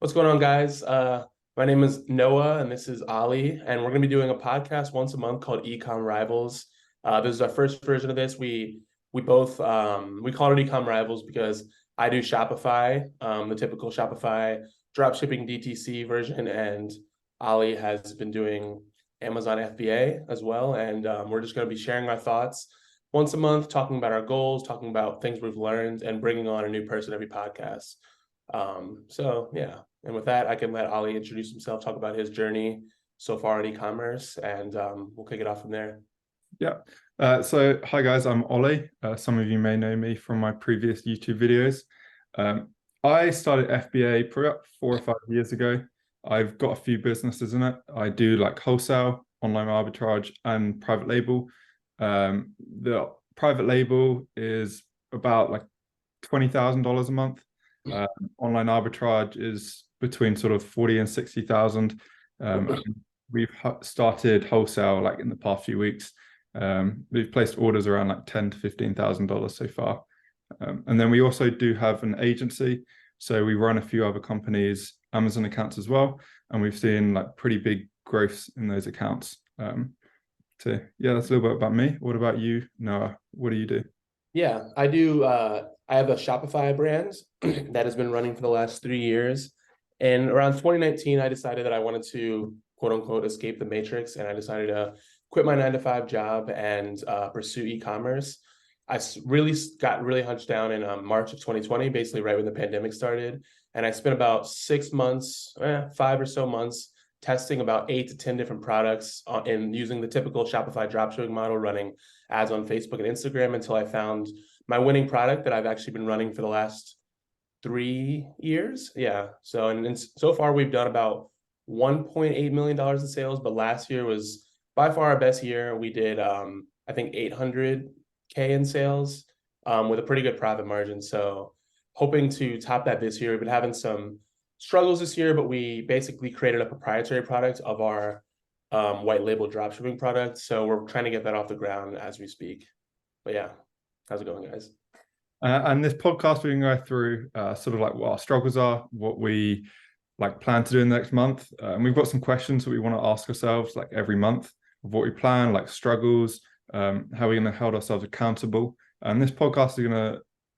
What's going on, guys? My name is Noah, and this is Oli, and we're going to be doing a podcast once a month called Ecom Rivals. This is our first version of this. We both we call it Ecom Rivals because I do Shopify, the typical Shopify dropshipping DTC version, and Oli has been doing Amazon FBA as well. And we're just going to be sharing our thoughts once a month, talking about our goals, talking about things we've learned, and bringing on a new person every podcast. So yeah. And with that, I can let Oli introduce himself, talk about his journey so far in e-commerce, and we'll kick it off from there. Yeah. So hi guys, I'm Oli. Some of you may know me from my previous YouTube videos. I started FBA probably about 4 or 5 years ago. I've got a few businesses in it. I do like wholesale, online arbitrage, and private label. The private label is about like $20,000 a month. Online arbitrage is between sort of 40 and 60,000. We've started wholesale like in the past few weeks. We've placed orders around like $10,000 to $15,000 so far. And then we also do have an agency. So we run a few other companies' Amazon accounts as well. And we've seen like pretty big growths in those accounts. So yeah, that's a little bit about me. What about you, Noah? What do you do? Yeah, I do. I have a Shopify brand that has been running for the last 3 years. And around 2019, I decided that I wanted to quote unquote escape the matrix, and I decided to quit my 9 to 5 job and pursue e-commerce. Really got really hunched down in March of 2020, basically right when the pandemic started. And I spent about 6 months, 5 or so months, testing about 8 to 10 different products and using the typical Shopify dropshipping model, running ads on Facebook and Instagram until I found my winning product that I've actually been running for the last 3 years. Yeah. And so far we've done about $1.8 million in sales, but last year was by far our best year. We did I think 800K in sales with a pretty good profit margin. So hoping to top that this year. We've been having some struggles this year, but we basically created a proprietary product of our white label dropshipping product. So we're trying to get that off the ground as we speak. But yeah, how's it going, guys? And this podcast, we're going to go through sort of like what our struggles are, what we like plan to do in the next month. And we've got some questions that we want to ask ourselves like every month of what we plan, like struggles, how we're going to hold ourselves accountable. And this podcast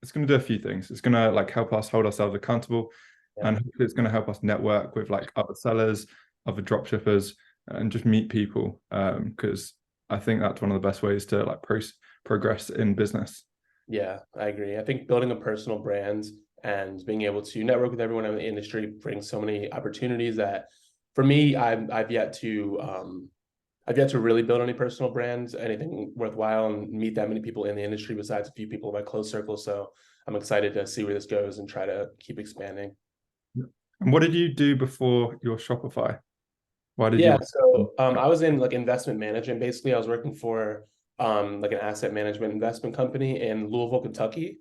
it's going to do a few things. It's going to like help us hold ourselves accountable, and hopefully it's going to help us network with like other sellers, other dropshippers, and just meet people. Because I think that's one of the best ways to like progress in business. Yeah, I agree. I think building a personal brand and being able to network with everyone in the industry brings so many opportunities that, for me, I've yet to really build any personal brands, anything worthwhile, and meet that many people in the industry besides a few people in my close circle. So I'm excited to see where this goes and try to keep expanding. And what did you do before your Shopify? Why did Yeah, you? so I was in like investment management. Basically, I was working for like an asset management investment company in Louisville, Kentucky,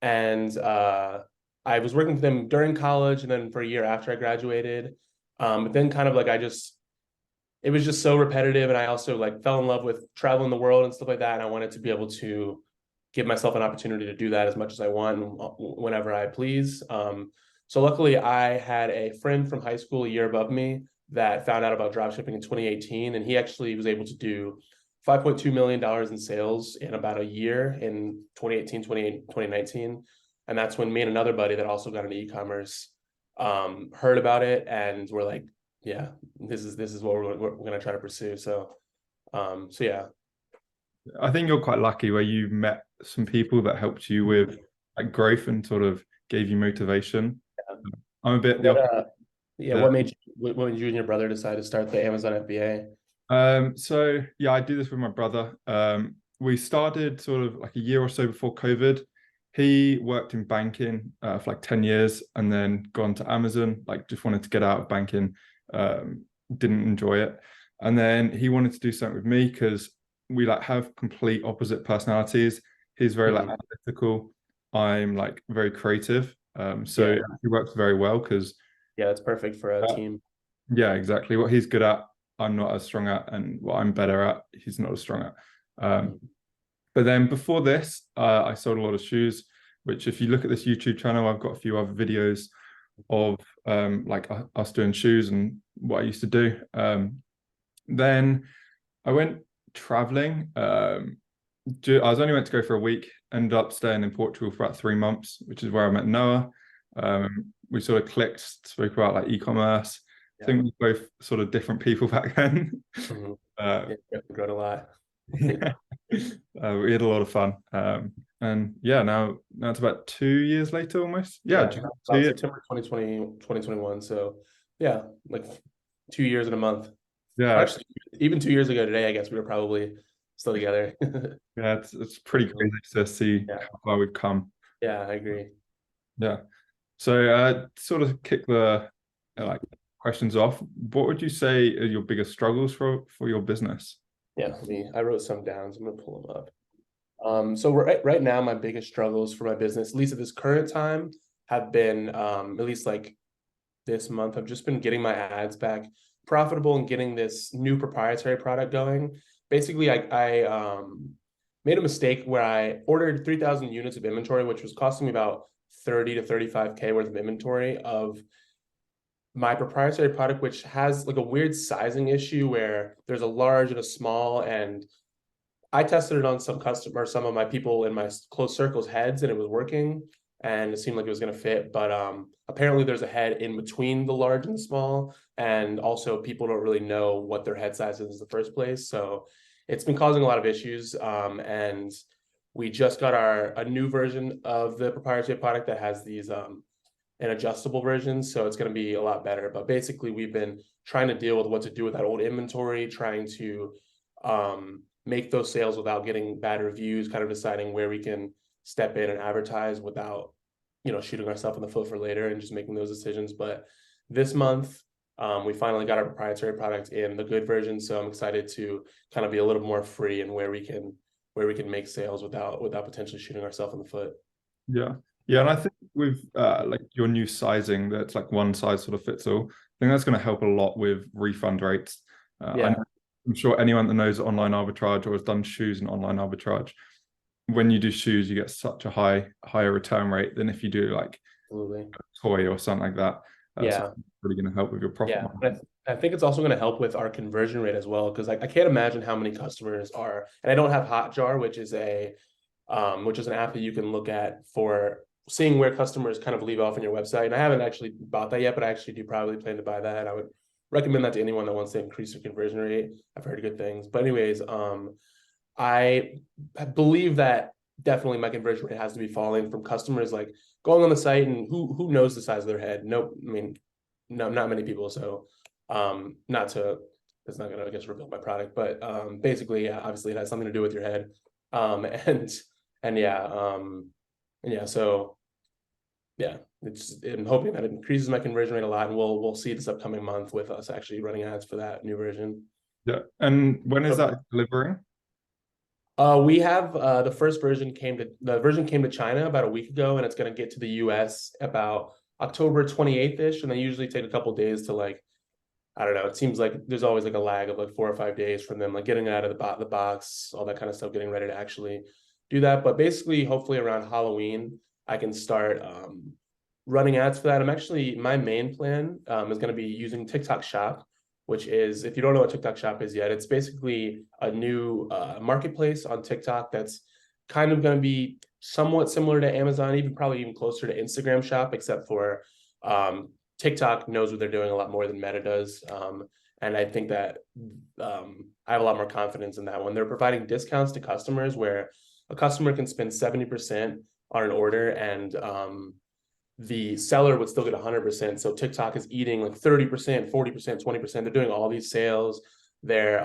and I was working for them during college and then for a year after I graduated. But then kind of like it was just so repetitive, and I also like fell in love with traveling the world and stuff like that. And I wanted to be able to give myself an opportunity to do that as much as I want whenever I please. So luckily, I had a friend from high school a year above me that found out about dropshipping in 2018, and he actually was able to do $5.2 million in sales in about a year in 2018, 2019. And that's when me and another buddy that also got into e-commerce heard about it, and we're like, yeah, this is what we're going to try to pursue. So yeah. I think you're quite lucky where you met some people that helped you with like growth and sort of gave you motivation. I'm a bit the What opposite. yeah, what made you and your brother decide to start the Amazon FBA? So yeah, I do this with my brother. We started sort of like a year or so before COVID. He worked in banking for like 10 years and then gone to Amazon, like just wanted to get out of banking, didn't enjoy it. And then he wanted to do something with me because we like have complete opposite personalities. He's very like analytical. I'm like very creative. So Yeah, he works very well because yeah, that's perfect for a uh, team. yeah, exactly. What he's good at, I'm not as strong at, and what I'm better at, he's not as strong at. Um, but then before this, I sold a lot of shoes, which if you look at this YouTube channel, I've got a few other videos of like us doing shoes and what I used to do. Then I went traveling. I was only meant to go for a week, ended up staying in Portugal for about 3 months, which is where I met Noah. We sort of clicked, spoke about like e-commerce. I Yeah. think we were both sort of different people back then. Mhm. uh, Yeah, definitely grown a lot. yeah. We had a lot of fun. And yeah, now it's about 2 years later almost. Yeah, Yeah, two about years. September 2020, 2021. So yeah, like 2 years and a month. Yeah, Actually, even 2 years ago today, I guess we were probably still together. yeah, it's pretty crazy to see Yeah, how far we've come. yeah, I agree. Yeah. So sort of kick the like questions off. What would you say are your biggest struggles for your business? Yeah, I wrote some down, so I'm gonna pull them up. So right now, my biggest struggles for my business, at least at this current time, have been at least like this month, I've just been getting my ads back profitable and getting this new proprietary product going. Basically, I made a mistake where I ordered 3,000 units of inventory, which was costing me about 30 to 35K worth of inventory of my proprietary product, which has like a weird sizing issue where there's a large and a small, and I tested it on some of my people in my close circles heads, and it was working, and it seemed like it was going to fit. But apparently there's a head in between the large and the small, and also people don't really know what their head size is in the first place. So it's been causing a lot of issues. And we just got a new version of the proprietary product that has these an adjustable version, so it's going to be a lot better. But basically, we've been trying to deal with what to do with that old inventory, trying to make those sales without getting bad reviews, kind of deciding where we can step in and advertise without, shooting ourselves in the foot for later, and just making those decisions. But this month, we finally got our proprietary product in the good version, so I'm excited to kind of be a little more free and where we can make sales without potentially shooting ourselves in the foot. Yeah. Yeah, and I think with like your new sizing, that's like one size sort of fits all. I think that's going to help a lot with refund rates. Yeah, I'm sure anyone that knows online arbitrage or has done shoes and online arbitrage, when you do shoes, you get such a higher return rate than if you do like absolutely. a toy or something like that. So Yeah. it's really going to help with your profit Yeah, margin. I think it's also going to help with our conversion rate as well, because I can't imagine how many customers are, and I don't have Hotjar, which is an app that you can look at for seeing where customers kind of leave off on your website. And I haven't actually bought that yet, but I actually do probably plan to buy that. I would recommend that to anyone that wants to increase their conversion rate. I've heard good things. But anyways, I believe that definitely my conversion rate has to be falling from customers like going on the site, and who knows the size of their head. Nope, I mean, no, not many people. So not to it's not gonna, I guess, reveal my product, but basically, yeah, obviously it has something to do with your head. And yeah, so yeah, I'm hoping that it increases my conversion rate a lot, and we'll see this upcoming month with us actually running ads for that new version. Yeah. And when is that delivering? We have the version came to China about a week ago, and it's gonna get to the US about October 28th-ish, and they usually take a couple days to, like, I don't know. It seems like there's always like a lag of like 4 or 5 days from them, like getting it out of the box, all that kind of stuff, getting ready to actually do that. But basically, hopefully around Halloween, I can start running ads for that. My main plan is going to be using TikTok Shop, which is, if you don't know what TikTok Shop is yet, it's basically a new marketplace on TikTok that's kind of going to be somewhat similar to Amazon, probably even closer to Instagram Shop, except for TikTok knows what they're doing a lot more than Meta does. And I think that I have a lot more confidence in that one. They're providing discounts to customers where a customer can spend 70% on an order, and the seller would still get 100%. So TikTok is eating like 30%, 40%, 20%. They're doing all these sales. They're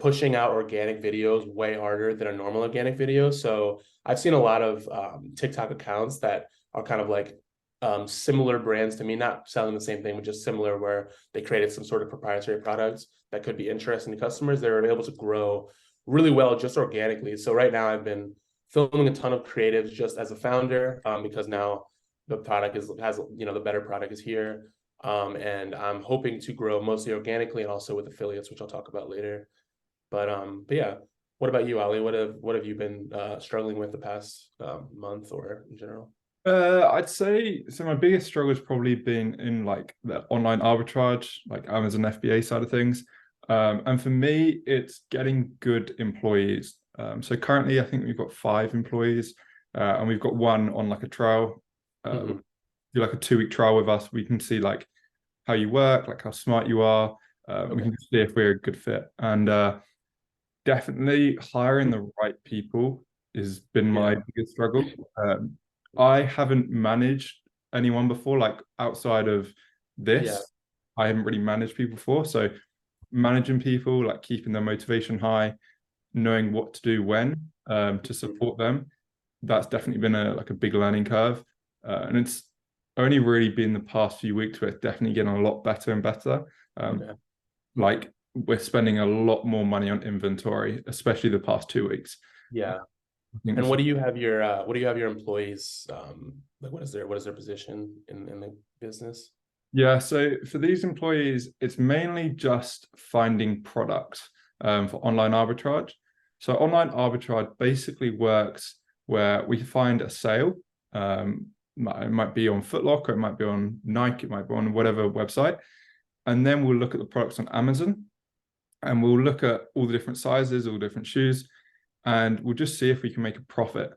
pushing out organic videos way harder than a normal organic video. So I've seen a lot of TikTok accounts that are kind of like similar brands to me, not selling the same thing, but just similar, where they created some sort of proprietary products that could be interesting to customers. They were able to grow really well just organically. So right now I've been filming a ton of creatives just as a founder, because now the product has the better product is here. And I'm hoping to grow mostly organically and also with affiliates, which I'll talk about later. But yeah, what about you, Ali? What have you been struggling with the past month or in general? I'd say so. My biggest struggle has probably been in like the online arbitrage, like Amazon FBA side of things. And for me, it's getting good employees. So currently, I think we've got 5 employees, and we've got one on like a trial. Mhm. Do like a 2 week trial with us. We can see like how you work, like how smart you are. We Okay. can see if we're a good fit. And definitely hiring the right people has been my Yeah. biggest struggle. I haven't managed anyone before, like outside of Yeah. this, I haven't really managed people before. So managing people, like keeping their motivation high, knowing what to do when to Mhm. support them, that's definitely been a big learning curve. And it's only really been the past few weeks where it's definitely getting a lot better and better. Um, Okay. like we're spending a lot more money on inventory, especially the past 2 weeks. Yeah. I think And this, what do you have your employees like what is their position in the business? yeah, so for these employees, it's mainly just finding products for online arbitrage. So online arbitrage basically works where we find a sale. It might be on Foot Locker, it might be on Nike, it might be on whatever website, and then we'll look at the products on Amazon, and we'll look at all the different sizes, all different shoes, and we'll just see if we can make a profit.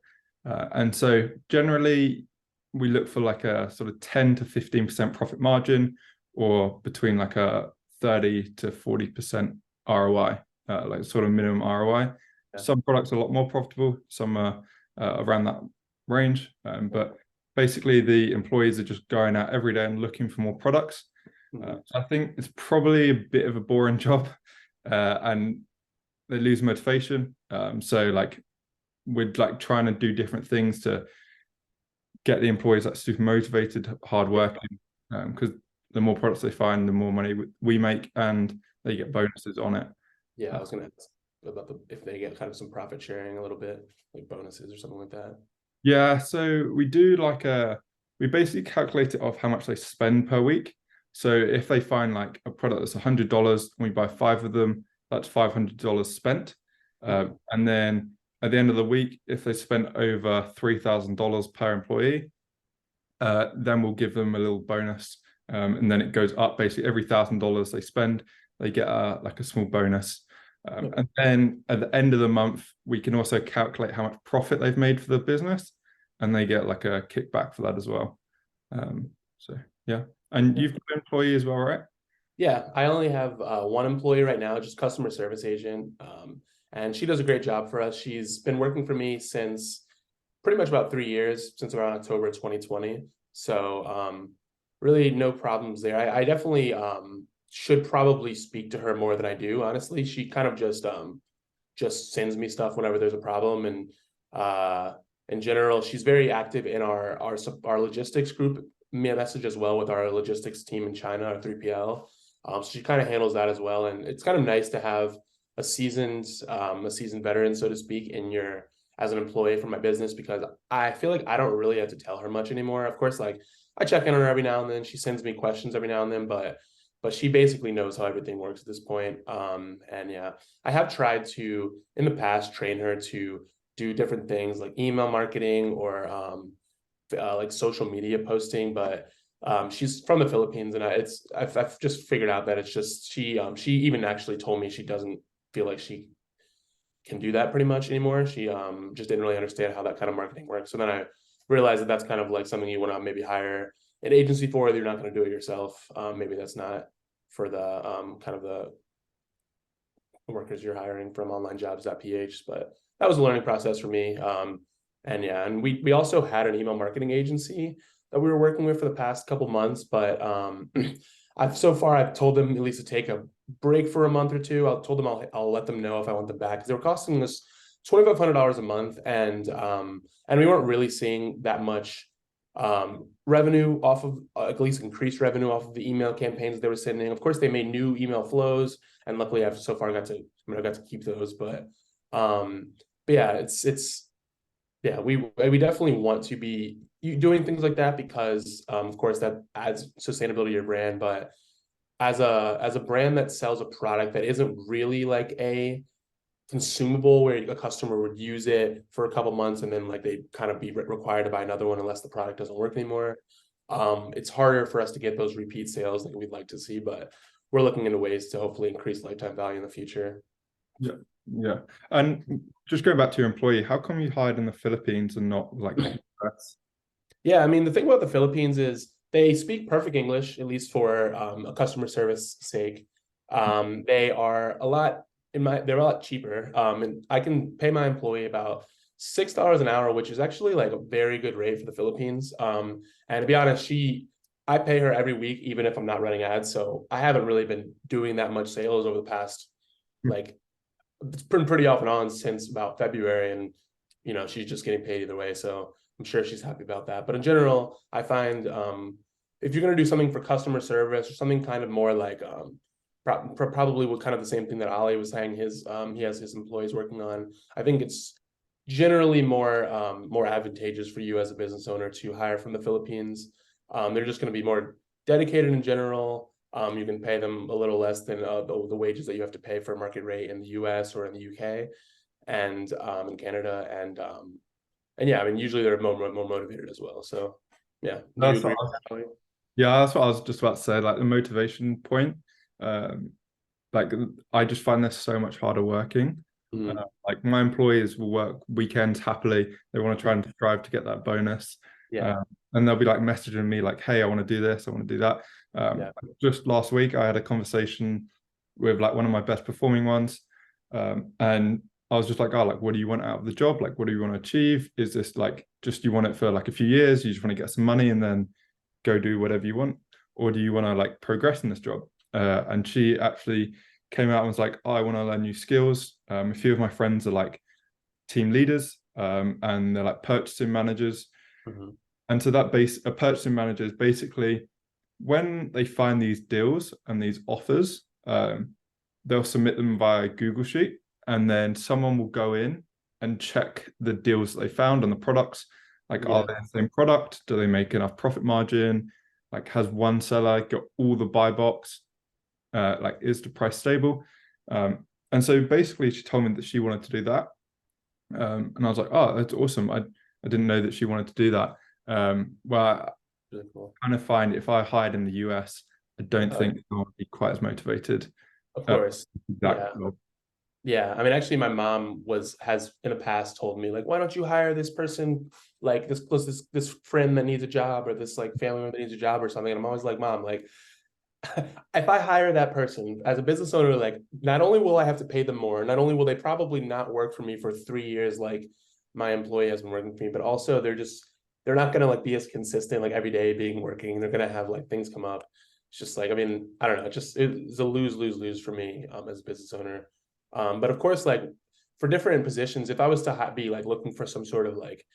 And so generally, we look for like a sort of 10 to 15% profit margin, or between like a 30 to 40% ROI, like sort of minimum ROI. Yeah. Some products are a lot more profitable, some are around that range. But basically, the employees are just going out every day and looking for more products. Mhm. I think it's probably a bit of a boring job, and they lose motivation. So like we're like trying to do different things to get the employees like super motivated, hard Yeah. working, because the more products they find, the more money we make, and they get bonuses on it. Yeah, I was gonna ask about if they get kind of some profit sharing a little bit, like bonuses or something like that. Yeah, so we do like we basically calculate it off how much they spend per week. So if they find like a product that's $100 and we buy 5 of them, that's $500 spent. Mhm. And then at the end of the week, if they spent over $3,000 per employee, then we'll give them a little bonus. And then it goes up basically every $1,000 they spend, they get like a small bonus. Okay. And then at the end of the month, we can also calculate how much profit they've made for the business, and they get like a kickback for that as well. So yeah, and Yeah. you've got an employee as well, right? Yeah, I only have one employee right now, just customer service agent. And she does a great job for us. She's been working for me since pretty much about 3 years, since around October 2020. So really no problems there. I definitely should probably speak to her more than I do, honestly. She kind of just sends me stuff whenever there's a problem. And in general, she's very active in our logistics group message as well with our logistics team in China, our 3PL. So she kind of handles that as well. And it's kind of nice to have a seasoned veteran, so to speak, in your as an employee for my business, because I feel like I don't really have to tell her much anymore. Of course, like I check in on her every now and then. She sends me questions every now and then, but she basically knows how everything works at this point. And yeah, I have tried to in the past train her to do different things like email marketing or like social media posting, but she's from the Philippines, and I've just figured out that it's just she even actually told me she doesn't feel like she can do that pretty much anymore. She just didn't really understand how that kind of marketing works. So then I realized that that's kind of like something you want to maybe hire an agency for, that you're not going to do it yourself. Maybe that's not for the kind of the workers you're hiring from onlinejobs.ph, but that was a learning process for me. And yeah, and we also had an email marketing agency that we were working with for the past couple months, but I've told them at least to take a break for a month or two. I told them I'll let them know if I want them back, because they were costing us $2,500 a month, and we weren't really seeing that much revenue off of at least increased revenue off of the email campaigns they were sending. Of course, they made new email flows, and luckily I've so far got to keep those. But yeah, it's yeah, we definitely want to be doing things like that, because of course that adds sustainability to your brand. But as a brand that sells a product that isn't really like consumable where a customer would use it for a couple months and then like they kind of be required to buy another one unless the product doesn't work anymore. It's harder for us to get those repeat sales that we'd like to see, but we're looking into ways to hopefully increase lifetime value in the future. Yeah, yeah. And just going back to your employee, how come you hired in the Philippines and not like US? Yeah, I mean, the thing about the Philippines is they speak perfect English, at least for a customer service sake. They are a lot they're a lot cheaper. And I can pay my employee about $6 an hour, which is actually like a very good rate for the Philippines. And to be honest, I pay her every week, even if I'm not running ads. So I haven't really been doing that much sales over the past like it's been pretty off and on since about February, and she's just getting paid either way. So I'm sure she's happy about that. But in general, I find if you're going to do something for customer service or something kind of more like probably what kind of the same thing that Oli was saying, he has his employees working on. I think it's generally more advantageous for you as a business owner to hire from the Philippines. They're just going to be more dedicated in general. You can pay them a little less than the wages that you have to pay for market rate in the US or in the UK and in Canada. And yeah, I mean, usually they're more motivated as well. So yeah, do you That's what agree I with was, that, Oli? yeah, that's what I was just about to say. Like the motivation point, um, like I just find this so much harder working. Mhm. Like my employees will work weekends happily. They want to try and strive to get that bonus. Yeah, Um, and they'll be like messaging me like, "Hey, I want to do this. I want to do that." yeah, Just last week, I had a conversation with like one of my best performing ones, and I was just like, "Oh, like, what do you want out of the job? Like, what do you want to achieve? Is this like just you want it for like a few years? You just want to get some money and then go do whatever you want, or do you want to like progress in this job?" And she actually came out and was like, oh, I want to learn new skills. A few of my friends are like team leaders, and they're like purchasing managers. mhm, And so that a purchasing manager is basically when they find these deals and these offers, they'll submit them via Google Sheet, and then someone will go in and check the deals that they found on the products. Like, are yeah, they the same product? Do they make enough profit margin? Like, has one seller got all the buy box? Like, is the price stable? And so basically, she told me that she wanted to do that, and I was like, oh, that's awesome. I didn't know that she wanted to do that. Well, really cool. I kind of find if I hired in the US, I don't Oh, think I would be quite as motivated. of Uh, course. that Yeah. Yeah, I mean, actually, my mom has in the past told me like, why don't you hire this person, like this friend that needs a job or this like family member that needs a job or something. And I'm always like, Mom, like, if I hire that person as a business owner, like, not only will I have to pay them more, not only will they probably not work for me for 3 years, like my employee has been working for me, but also they're not gonna like be as consistent like every day being working. They're gonna have like things come up. It's just like, I mean, I don't know, it's a lose for me as a business owner. But of course, like for different positions, if I was to be like looking for some sort of like,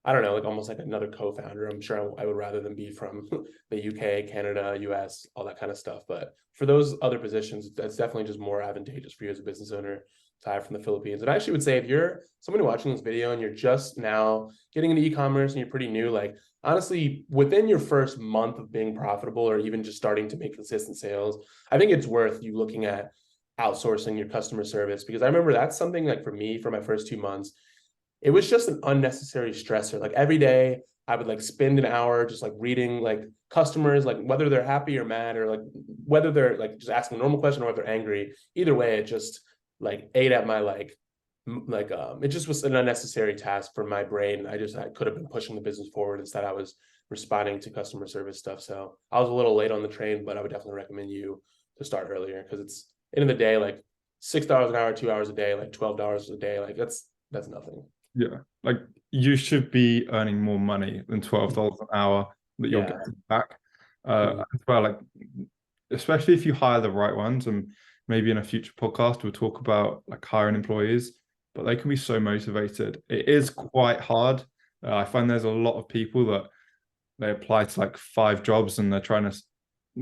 I don't know, like almost like another co-founder, I'm sure I would rather them be from the UK, Canada, US, all that kind of stuff. But for those other positions, that's definitely just more advantageous for you as a business owner to hire from the Philippines. And I actually would say if you're someone watching this video and you're just now getting into e-commerce and you're pretty new, like honestly, within your first month of being profitable or even just starting to make consistent sales, I think it's worth you looking at outsourcing your customer service, because I remember that's something like for me for my first 2 months, it was just an unnecessary stressor. Like every day I would like spend an hour just like reading like customers, like whether they're happy or mad, or like whether they're like just asking a normal question or if they're angry. Either way, it just like ate at my it just was an unnecessary task for my brain. I could have been pushing the business forward. Instead, I was responding to customer service stuff. So I was a little late on the train, but I would definitely recommend you to start earlier, because it's end of the day, like $6 an hour, 2 hours a day, like $12 a day, like that's nothing. Yeah, like you should be earning more money than $12 an hour that you're Yeah. getting back. Mhm. As well, like especially if you hire the right ones, and maybe in a future podcast we'll talk about like hiring employees, but they can be so motivated. It is quite hard. I find there's a lot of people that they apply to like 5 jobs and they're trying to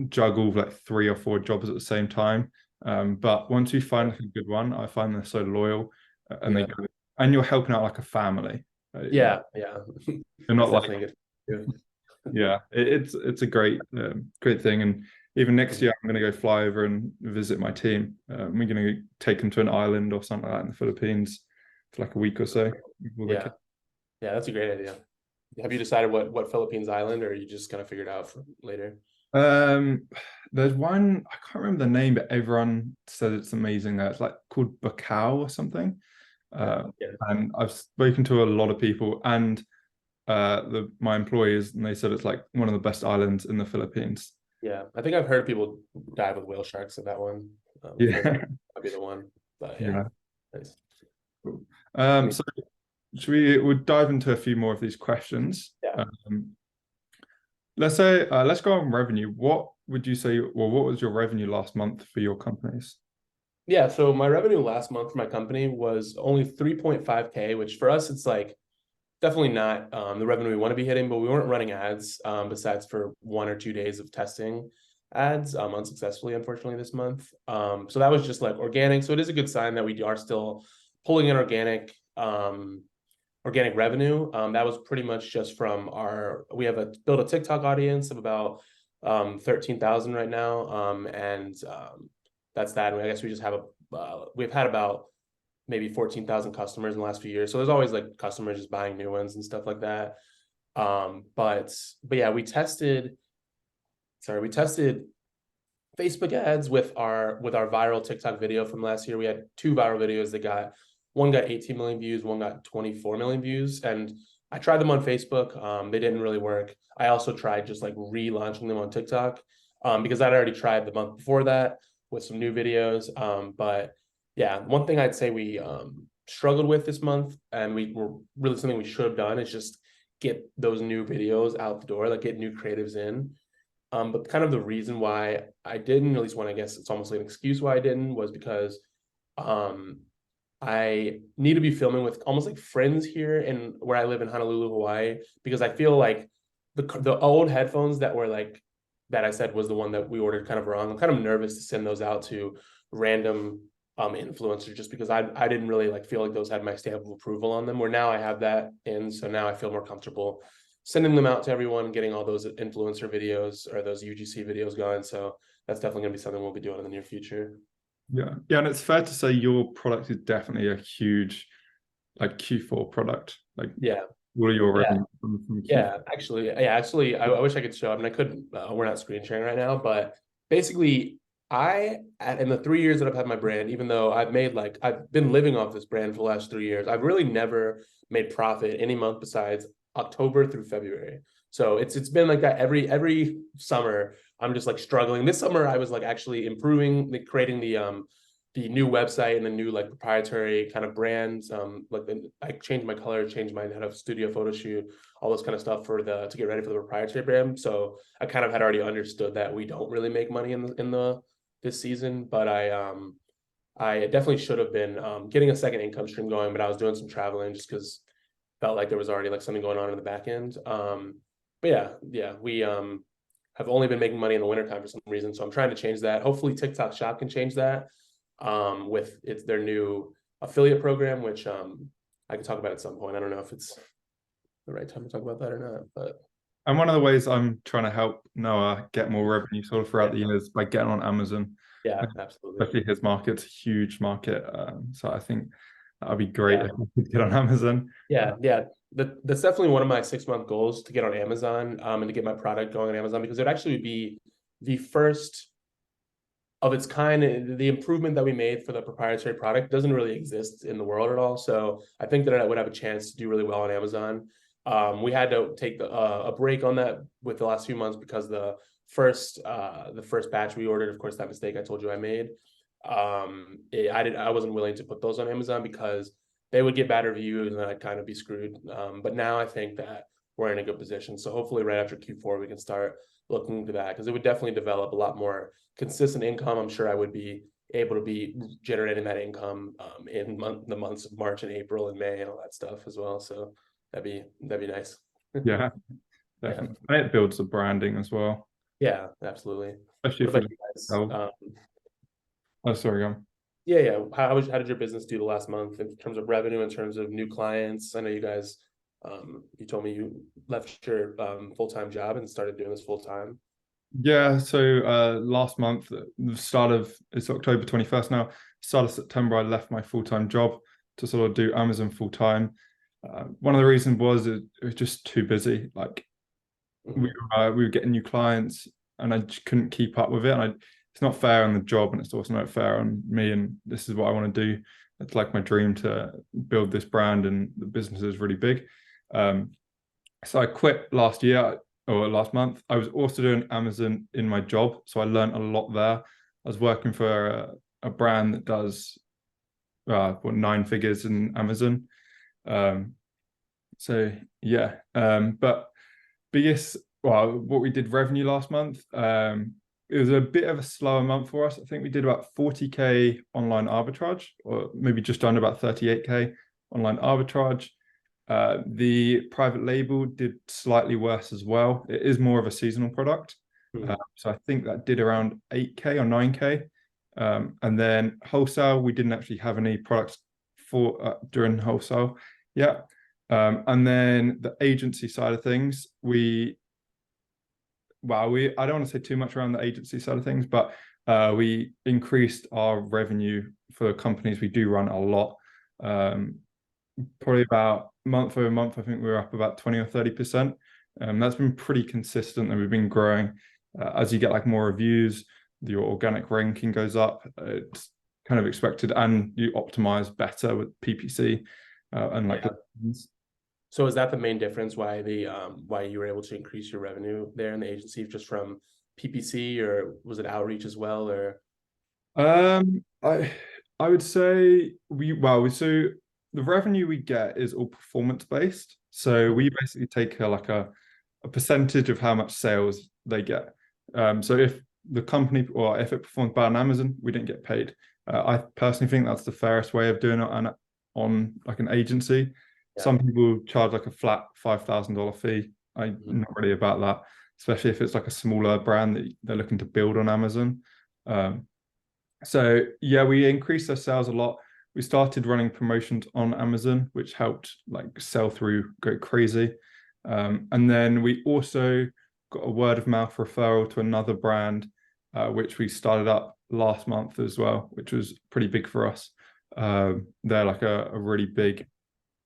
juggle like 3 or 4 jobs at the same time. But once you find like a good one, I find they're so loyal, and they Yeah. go, and you're helping out like a family. Yeah. Yeah. You're not That's like, definitely good. yeah, it's a great thing. And even next year, I'm going to go fly over and visit my team. We're going to take them to an island or something like that in the Philippines for like a week or so. Yeah, yeah, that's a great idea. Have you decided what Philippines island, or are you just gonna figure it out for later? Um, there's one, I can't remember the name, but everyone said it's amazing. It's like called Bacau or something. Yeah, And I've spoken to a lot of people and my employees, and they said it's like one of the best islands in the Philippines. yeah. I think I've heard people dive with whale sharks at that one. So Yeah, that'd be the one. But yeah, yeah. nice. Cool. I mean, So we'll dive into a few more of these questions. yeah. Let's say let's go on revenue. What would you say, well, what was your revenue last month for your companies? Yeah, so my revenue last month for my company was only 3.5K, which for us it's like definitely not the revenue we want to be hitting, but we weren't running ads besides for 1 or 2 days of testing ads unsuccessfully, unfortunately, this month. So that was just like organic. So it is a good sign that we are still pulling in organic revenue. That was pretty much just from we have built a TikTok audience of about 13,000 right now. And that's that. And I guess we just have we've had about maybe 14,000 customers in the last few years. So there's always like customers just buying new ones and stuff like that. But yeah, we tested Facebook ads with our viral TikTok video from last year. We had 2 viral videos that one got 18 million views, one got 24 million views. And I tried them on Facebook. They didn't really work. I also tried just like relaunching them on TikTok because I'd already tried the month before that with some new videos. But yeah, one thing I'd say we struggled with this month, and we were really something we should have done, is just get those new videos out the door, like get new creatives in. But kind of the reason why I didn't, at least one, I guess it's almost like an excuse why I didn't, was because I need to be filming with almost like friends here in where I live in Honolulu, Hawaii, because I feel like the old headphones that I said was the one that we ordered kind of wrong. I'm kind of nervous to send those out to random influencers just because I didn't really like feel like those had my stamp of approval on them, where now I have that in, so now I feel more comfortable sending them out to everyone, getting all those influencer videos or those UGC videos going. So that's definitely going to be something we'll be doing in the near future. Yeah. Yeah. And it's fair to say your product is definitely a huge like Q4 product. Like Yeah. all of your Yeah. revenue from Q4. Actually, I wish I could show up, and I couldn't. We're not screen sharing right now, but basically, in the 3 years that I've had my brand, even though I've been living off this brand for the last 3 years, I've really never made profit any month besides October through February. So it's been like that every summer. I'm just like struggling. This summer, I was like actually creating the new website and the new like proprietary kind of brands. I changed my color, changed my head of studio photo shoot, all this kind of stuff to get ready for the proprietary brand. So I kind of had already understood that we don't really make money in the this season, but I definitely should have been getting a second income stream going, but I was doing some traveling just because felt like there was already like something going on in the back end. But yeah, we have only been making money in the wintertime for some reason. So I'm trying to change that. Hopefully TikTok Shop can change that with their new affiliate program, which I can talk about at some point. I don't know if it's the right time to talk about that or not, but And one of the ways I'm trying to help Noah get more revenue sort of throughout the yeah, years by getting on Amazon. yeah, absolutely. Especially his market's a huge market. So I think that would be great Yeah, if we could get on Amazon. yeah. That's definitely one of my 6 month goals, to get on Amazon and to get my product going on Amazon, because it actually would be the first of its kind. The improvement that we made for the proprietary product doesn't really exist in the world at all. So I think that I would have a chance to do really well on Amazon. We had to take a break on that with the last few months because the first batch we ordered, of course, that mistake I told you I made. I wasn't willing to put those on Amazon because they would get bad reviews and I'd kind of be screwed. But now I think that we're in a good position. So hopefully right after Q4 we can start looking into that, because it would definitely develop a lot more consistent income. I'm sure I would be able to be generating that income in the months of March and April and May and all that stuff as well. So that'd be nice. Yeah, Yeah, definitely. And it builds the branding as well. yeah, absolutely. Especially What if we about you guys? sell. Oh, sorry, go on. Yeah. How did your business do the last month in terms of revenue, in terms of new clients? I know you guys, you told me you left your full-time job and started doing this full time. Yeah, so last month, the start of it's October 21st now. Start of September, I left my full-time job to sort of do Amazon full-time. One of the reasons was it was just too busy. Like Mhm. we were getting new clients, and I just couldn't keep up with it. It's not fair on the job, and it's also not fair on me. And this is what I want to do. It's like my dream to build this brand, and the business is really big. Um, so I quit last year or last month. I was also doing Amazon in my job, so I learned a lot there. I was working for a brand that does what, 9 figures in Amazon. Um, so yeah, but biggest, well, what we did revenue last month. It was a bit of a slower month for us. I think we did about 40K online arbitrage, or maybe just under about 38K online arbitrage. The private label did slightly worse as well. It is more of a seasonal product. Mhm. So I think that did around 8K or 9K. And then wholesale, we didn't actually have any products for during wholesale. Yeah. And then the agency side of things, I don't want to say too much around the agency side of things, but we increased our revenue for companies we do run a lot. Um, Probably about month over month, I think we were up about 20 or 30%. That's been pretty consistent, and we've been growing. As you get like more reviews, your organic ranking goes up. It's kind of expected, and you optimize better with PPC and like. Yeah. So is that the main difference why why you were able to increase your revenue there in the agency, just from PPC, or was it outreach as well, or? Um, I I would say so the revenue we get is all performance based. So we basically take a percentage of how much sales they get. So if the company or if it performs bad on Amazon, we don't get paid. I personally think that's the fairest way of doing it on like an agency. Yeah. Some people charge like a flat $5,000 fee. I'm Mhm. not really about that, especially if it's like a smaller brand that they're looking to build on Amazon. Um, so yeah, we increased our sales a lot. We started running promotions on Amazon, which helped like sell through go crazy. And then we also got a word of mouth referral to another brand, which we started up last month as well, which was pretty big for us. They're like a really big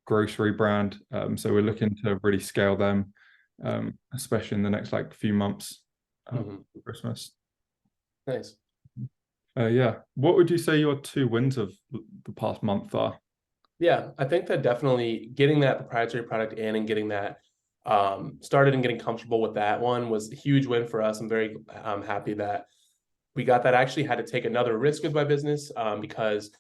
grocery brand. So we're looking to really scale them, especially in the next like few months, Mhm. for Christmas. Nice. Yeah. What would you say your two wins of the past month are? Yeah, I think that definitely getting that proprietary product in and getting that started and getting comfortable with that one was a huge win for us. I'm very happy that we got that. I actually had to take another risk with my business because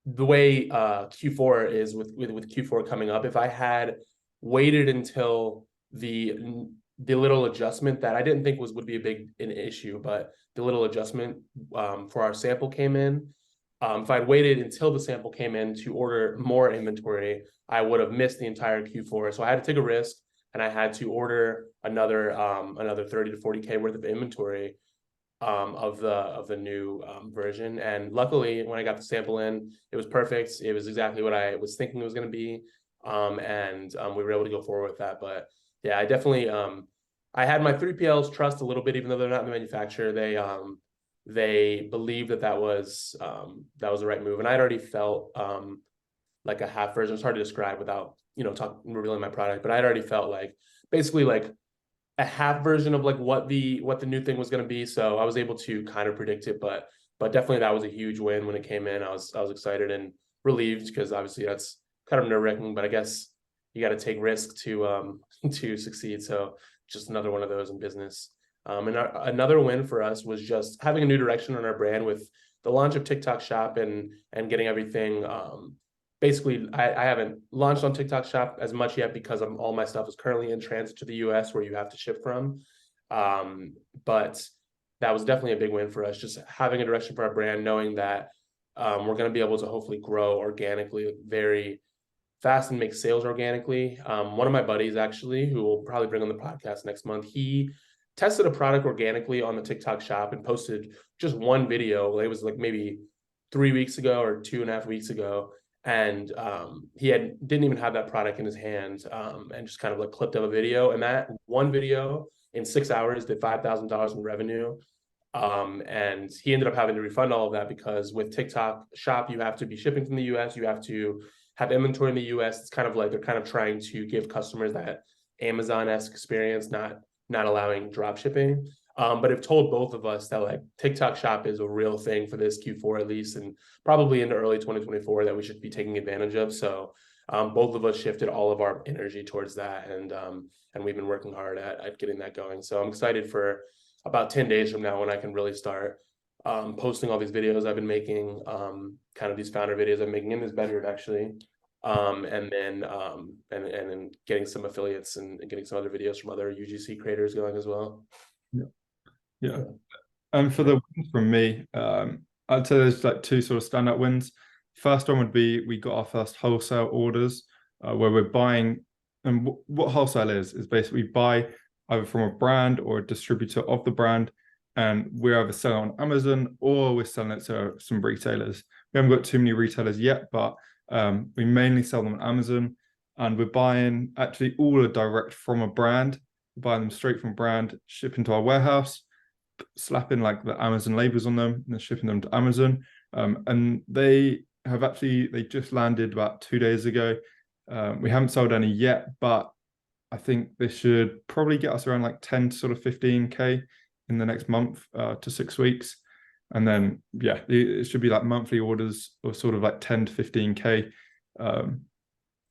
the way Q4 is with Q4 coming up, if I had waited until the the little adjustment that I didn't think would be a big an issue, but the little adjustment for our sample came in. If I'd waited until the sample came in to order more inventory, I would have missed the entire Q4. So I had to take a risk, and I had to order another 30 to 40K worth of inventory of the new version. And luckily, when I got the sample in, it was perfect. It was exactly what I was thinking it was going to be, and we were able to go forward with that. But yeah, I definitely I had my 3PLs trust a little bit, even though they're not the manufacturer. They believed that that was the right move, and I'd already felt like a half version. It's hard to describe without revealing my product, but I'd already felt like basically like a half version of like what the new thing was going to be. So I was able to kind of predict it, but definitely that was a huge win when it came in. I was excited and relieved because obviously that's kind of nerve-wracking, but I guess you got to take risk to to succeed. So just another one of those in business. And another win for us was just having a new direction on our brand with the launch of TikTok Shop and getting everything basically I haven't launched on TikTok Shop as much yet because all my stuff is currently in transit to the US where you have to ship from. But that was definitely a big win for us, just having a direction for our brand, knowing that we're going to be able to hopefully grow organically very fast and make sales organically. One of my buddies, actually, who will probably bring on the podcast next month, he tested a product organically on the TikTok Shop and posted just one video. It was like maybe 3 weeks ago or 2.5 weeks ago, and he didn't even have that product in his hand, and just kind of like clipped up a video, and that one video in 6 hours, did $5,000 in revenue. And he ended up having to refund all of that because with TikTok Shop, you have to be shipping from the US, you have to have inventory in the US. It's kind of like they're kind of trying to give customers that Amazon-esque experience, not allowing drop shipping. But it told both of us that like TikTok Shop is a real thing for this Q4 at least, and probably into early 2024 that we should be taking advantage of. So both of us shifted all of our energy towards that, and we've been working hard at getting that going. So I'm excited for about 10 days from now when I can really start posting all these videos I've been making, kind of these founder videos I'm making in this bedroom actually. And then getting some affiliates and getting some other videos from other UGC creators going as well. Yeah. And for the wins from me, I'd say there's like two sort of standout wins. First one would be we got our first wholesale orders where we're buying, and what wholesale is basically buy either from a brand or a distributor of the brand, and we're either selling on Amazon or we're selling it to some retailers. We haven't got too many retailers yet, but we mainly sell them on Amazon, and we're buying actually all are direct from a brand, buying them straight from a brand, shipping to our warehouse, slapping like the Amazon labels on them, and then shipping them to Amazon. And they just landed about 2 days ago. We haven't sold any yet, but I think this should probably get us around like 10 to sort of 15K in the next month to 6 weeks. And then, yeah, it should be like monthly orders or sort of like 10 to 15K,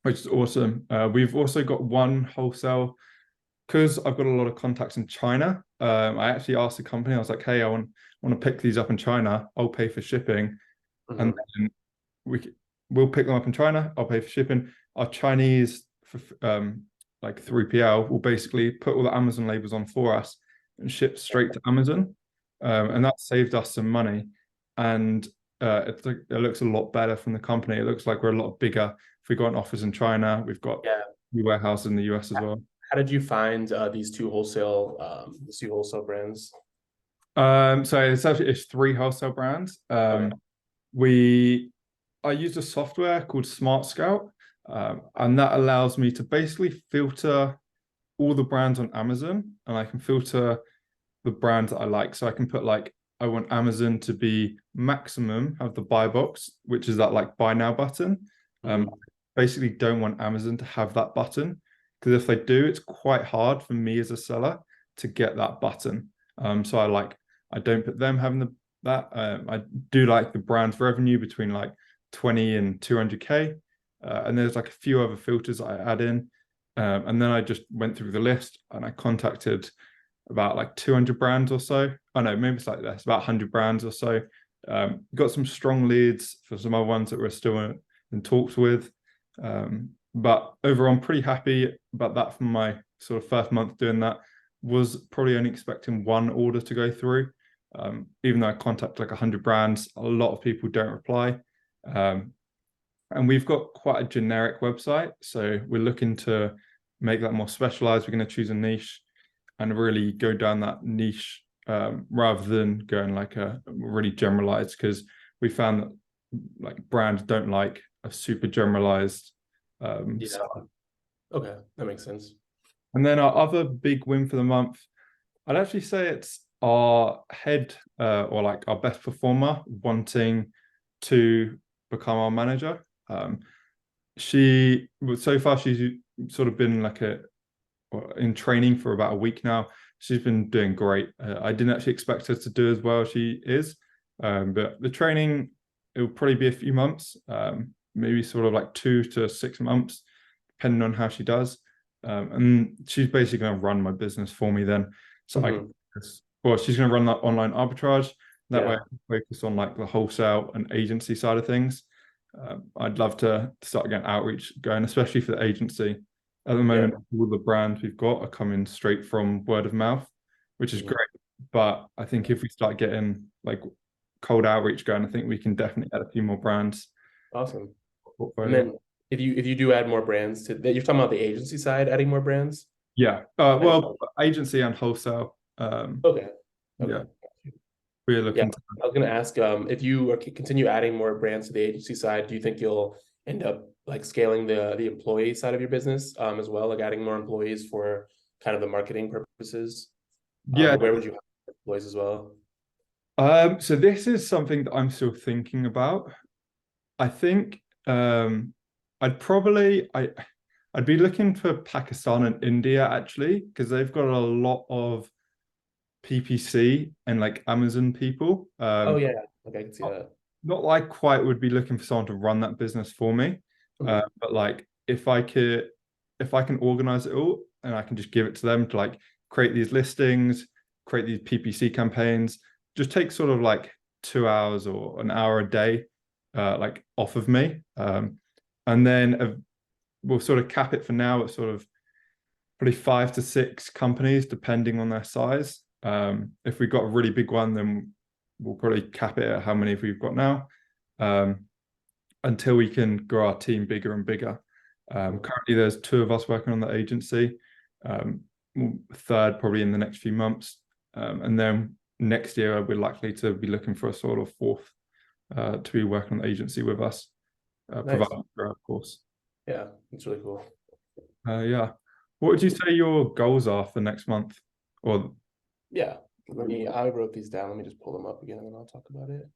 which is awesome. We've also got one wholesale, because I've got a lot of contacts in China. I actually asked the company, I was like, hey, I want to pick these up in China. I'll pay for shipping. Mm-hmm. And then we'll pick them up in China. I'll pay for shipping. Our Chinese, like 3PL, will basically put all the Amazon labels on for us and ship straight to Amazon. And that saved us some money. And it looks a lot better from the company. It looks like we're a lot bigger. If we got an office in China, we've got new warehouse in the US as well. How did you find these two wholesale brands? So it's 3 wholesale brands. I use a software called Smart Scout, and that allows me to basically filter all the brands on Amazon, and I can filter the brands that I like. So I can put like, I want Amazon to be maximum, have the buy box, which is that like buy now button. Basically don't want Amazon to have that button, because if they do, it's quite hard for me as a seller to get that button. So I don't put them having that. I do like the brand's revenue between like 20 and 200K. And there's like a few other filters I add in. And then I just went through the list and I contacted about like 200 brands or so. Oh no, maybe it's like this, about 100 brands or so. Got some strong leads for some other ones that we're still in talks with. But overall, I'm pretty happy about that from my sort of first month doing that. Was probably only expecting one order to go through. Even though I contacted like 100 brands, a lot of people don't reply. And we've got quite a generic website. So we're looking to make that more specialized. We're going to choose a niche and really go down that niche rather than going like a really generalized, because we found that like brands don't like a super generalized. Okay, that makes sense. And then our other big win for the month, I'd actually say it's our head or like our best performer wanting to become our manager. So far she's sort of been like in training for about a week now. She's been doing great. I didn't actually expect her to do as well as she is, but the training, it will probably be a few months, maybe sort of like 2 to 6 months, depending on how she does. And she's basically going to run my business for me then. So she's going to run that online arbitrage. That way I can focus on like the wholesale and agency side of things. I'd love to start getting outreach going, especially for the agency. At the moment, all the brands we've got are coming straight from word of mouth, which is great. But I think if we start getting like cold outreach going, I think we can definitely add a few more brands. Awesome. And then if you do add more brands to that, you're talking about the agency side, adding more brands? Yeah. Well, agency and wholesale. Okay. Yeah. We're looking I was going to ask, if you continue adding more brands to the agency side, do you think you'll end up like scaling the employee side of your business as well, like adding more employees for kind of the marketing purpose? services? Yeah. And where would you have employees as well? So this is something that I'm still thinking about. I think I'd probably I'd be looking for Pakistan and India actually, because they've got a lot of PPC and like Amazon people. Oh yeah, okay, I can see Not, that. not like quite would be looking for someone to run that business for me. Mhm. But like if I can organize it all and I can just give it to them to like create these listings, create these PPC campaigns, just take sort of like 2 hours or an hour a day like off of me. And then we'll sort of cap it for now at sort of probably 5 to 6 companies, depending on their size. If we've got a really big one, then we'll probably cap it at how many we've got now, until we can grow our team bigger and bigger. Currently, there's 2 of us working on the agency, third probably in the next few months. And then next year, we're likely to be looking for a sort of fourth to be working on the agency with us, Nice. providing growth, of course. Yeah, that's really cool. Yeah. What would you say your goals are for next month? Or Yeah, I wrote these down. Let me just pull them up again and then I'll talk about it.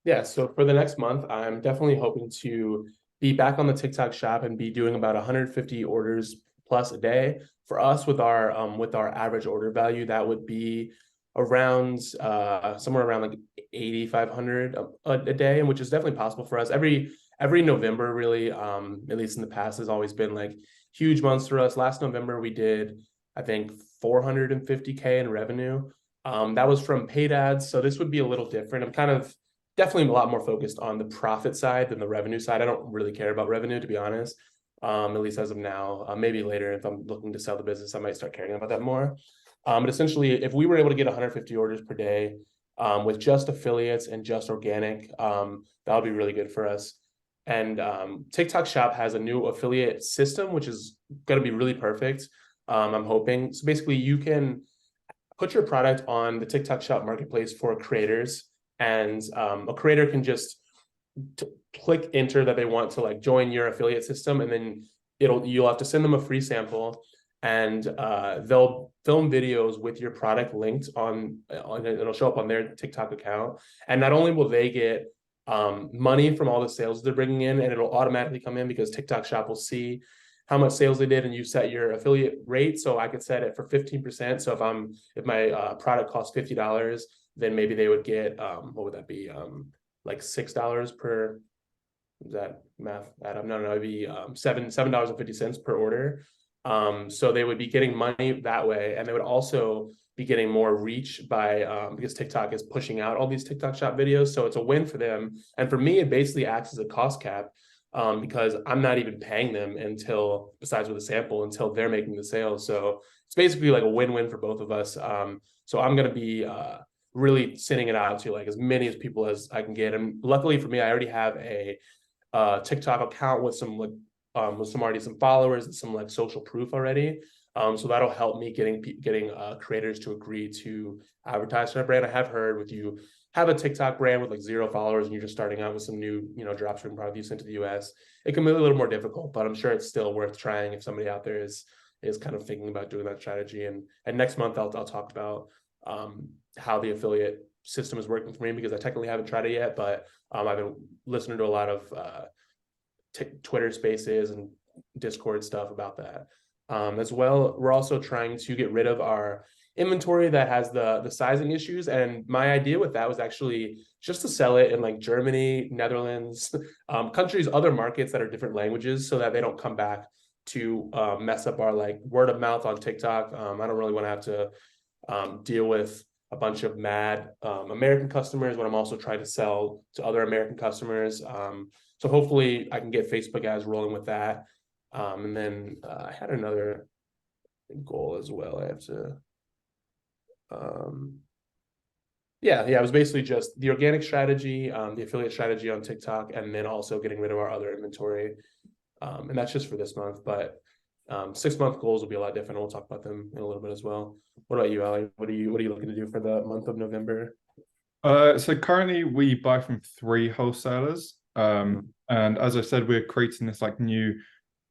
Yeah, so for the next month, I'm definitely hoping to be back on the TikTok shop and be doing about 150 orders plus a day. For us, with our average order value, that would be around somewhere around like 8,500 a day, and which is definitely possible for us. Every November, really, at least in the past, has always been like huge months for us. Last November, we did, I think, 450K in revenue. That was from paid ads, so this would be a little different. I'm kind of definitely a lot more focused on the profit side than the revenue side. I don't really care about revenue, to be honest. At least as of now. Maybe later, if I'm looking to sell the business, I might start caring about that more. But essentially, if we were able to get 150 orders per day with just affiliates and just organic, that would be really good for us. And TikTok Shop has a new affiliate system, which is going to be really perfect. I'm hoping. So basically, you can put your product on the TikTok Shop marketplace for creators, and a creator can just click enter that they want to like join your affiliate system, and then you'll have to send them a free sample, and they'll film videos with your product linked on it'll show up on their TikTok account, and not only will they get money from all the sales they're bringing in, and it'll automatically come in because TikTok Shop will see how much sales they did, and you set your affiliate rate. So I could set it for 15%. So if my product costs $50, then maybe they would get what would that be? Like $6 per, is that math add up? No, it'd be $7.50 per order. So they would be getting money that way, and they would also be getting more reach by because TikTok is pushing out all these TikTok Shop videos. So it's a win for them. And for me, it basically acts as a cost cap. Because I'm not even paying them until, besides with a sample, until they're making the sale. So it's basically like a win-win for both of us. So I'm going to be really sending it out to like as many as people as I can get. And luckily for me, I already have a TikTok account with some followers and some like social proof already. So that'll help me getting creators to agree to advertise our brand. I have heard with you have a TikTok brand with like 0 followers and you're just starting out with some new, dropshipping product you sent to the US, it can be a little more difficult, but I'm sure it's still worth trying if somebody out there is kind of thinking about doing that strategy. And next month I'll talk about how the affiliate system is working for me, because I technically haven't tried it yet, but I've been listening to a lot of Twitter Spaces and Discord stuff about that. As well, we're also trying to get rid of our inventory that has the sizing issues, and my idea with that was actually just to sell it in like Germany, Netherlands, countries, other markets that are different languages, so that they don't come back to mess up our like word of mouth on TikTok. I don't really want to have to deal with a bunch of mad American customers when I'm also trying to sell to other American customers. So hopefully I can get Facebook ads rolling with that. And then I had another goal as well. I have to, it was basically just the organic strategy, the affiliate strategy on TikTok, and then also getting rid of our other inventory. And that's just for this month. But 6-month goals will be a lot different. We'll talk about them in a little bit as well. What about you, Ali? What are you looking to do for the month of November? So currently we buy from three wholesalers. And as I said, we're creating this like new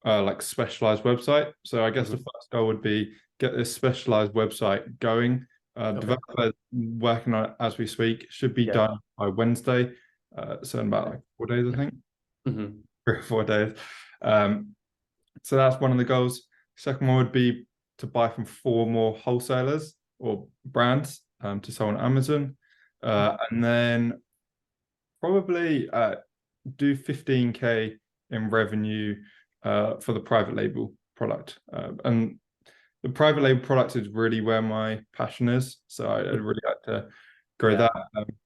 like specialized website. So I guess the first goal would be get this specialized website going. Okay. Developer working on it as we speak, should be Yeah. done by Wednesday. So in about like 4 days, I think. 3 or 4 days. So that's one of the goals. Second one would be to buy from 4 more wholesalers or brands to sell on Amazon. And then probably do 15K in revenue for the private label product. And the private label product is really where my passion is. So I'd really like to grow that.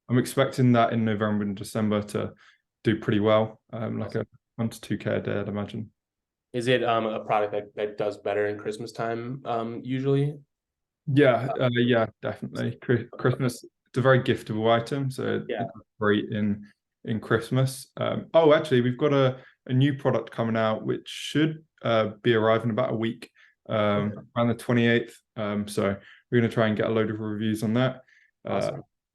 I'm expecting that in November and December to do pretty well, like a 1 to 2K a day, I'd imagine. Is it a product that does better in Christmas time usually? Yeah, definitely. Christmas, it's a very giftable item, so it's great in Christmas. Oh, actually, we've got a new product coming out which should be arriving in about a week, around the 28th. So we're going to try and get a load of reviews on that,